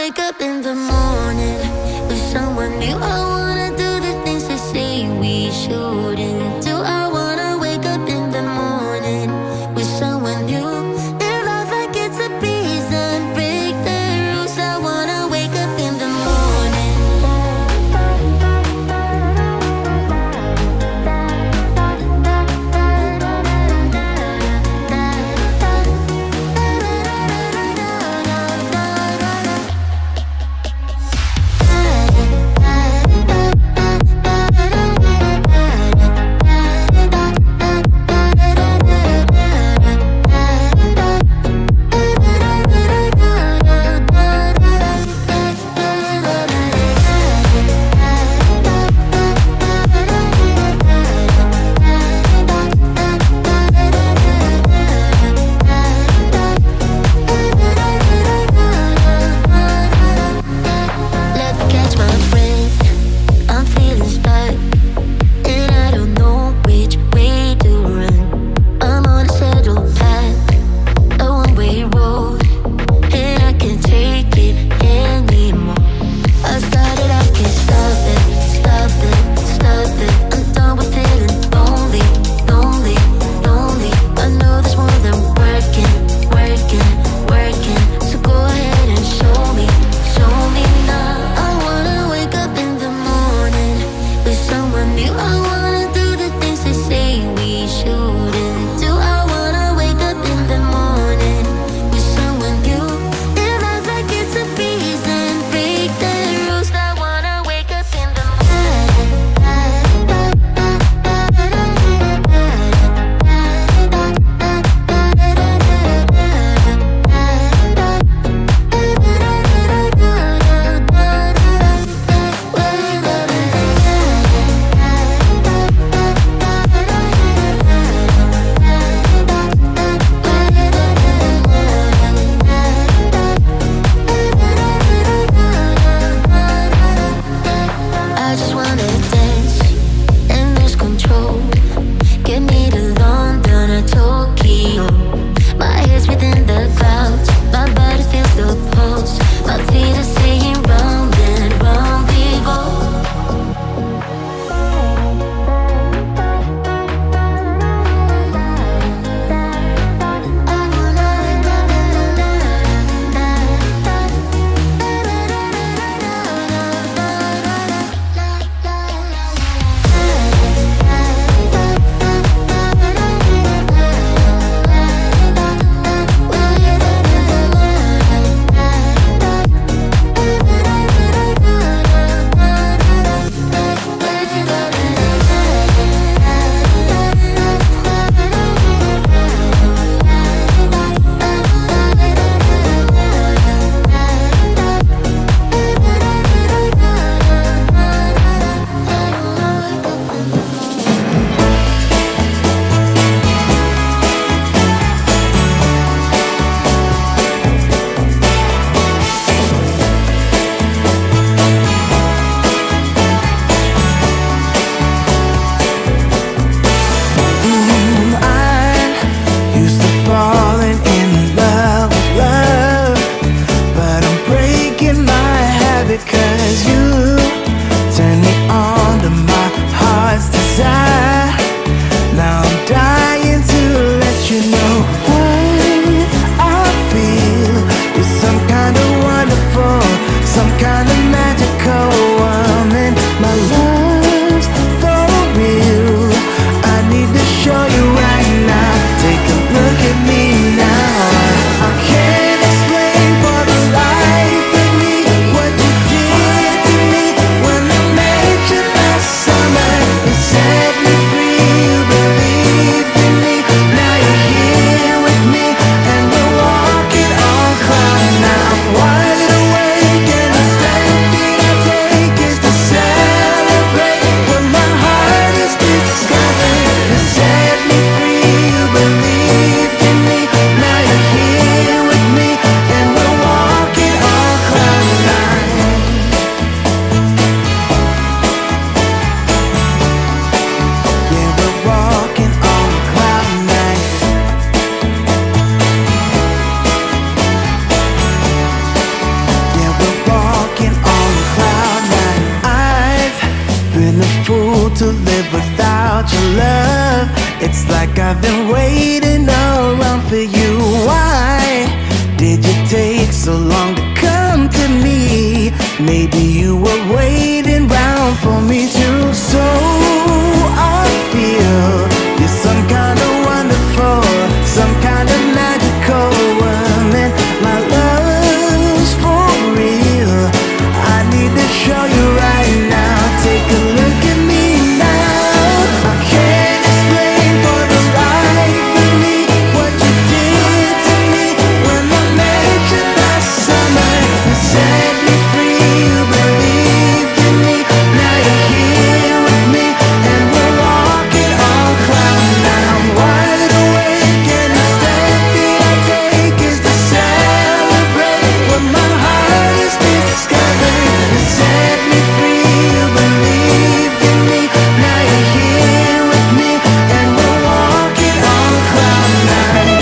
wake up in the morning with someone new. I wanna do the things they say we shouldn't do. I wanna wake up in the morning with someone new. Live life like it's a prison, break the rules. I wanna wake up in the morning. fool to live without your love. It's like I've been waiting around for you. Why did you take so long to come to me? Maybe you were waiting round for me too. So I feel you're some kind of wonderful, some kind of magical woman. My love's for real. I need to show you right now. Take a look at me now. I can't explain for the life of me what you did to me when I met you last summer. You set me free, you believed in me. Now you're here with me and we're walking on cloud nine. I'm wide awake and the step that I take is to celebrate what my heart is discovering. You set me free, you believed in me. Now you're here with me and we're walking on cloud nine.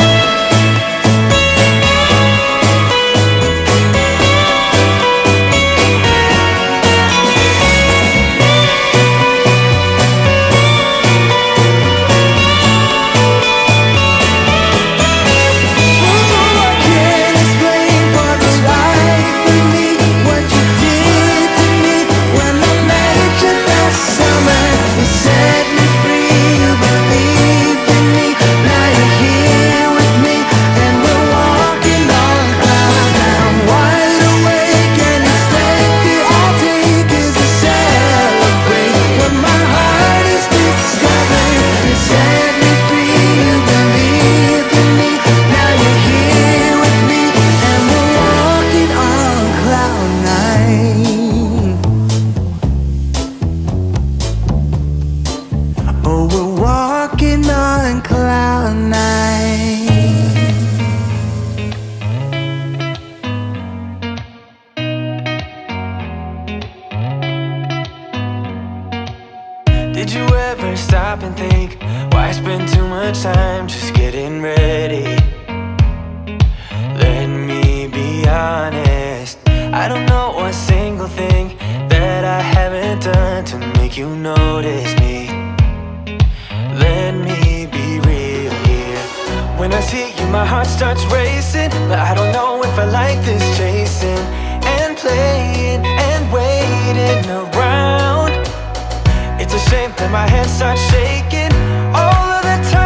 I can't explain for the life of me what you did to me when I met you last summer. You set me free, you believed in me. Now you're here with me and we're walking on cloud nine. I'm wide awake and the step that I take is to celebrate what my heart is discovering. You set me free, you believed in me. Now you're here with me and we're walking on cloud nine. Oh, we're walking on cloud nine. Did you ever stop and think, why spend too much time just getting ready? Let me be honest, I don't know one single thing that I haven't done to make you notice me. Let me be real here. When I see you my heart starts racing, but I don't know if I like this chasing and playing and waiting around. It's a shame that my hands start shaking all of the time.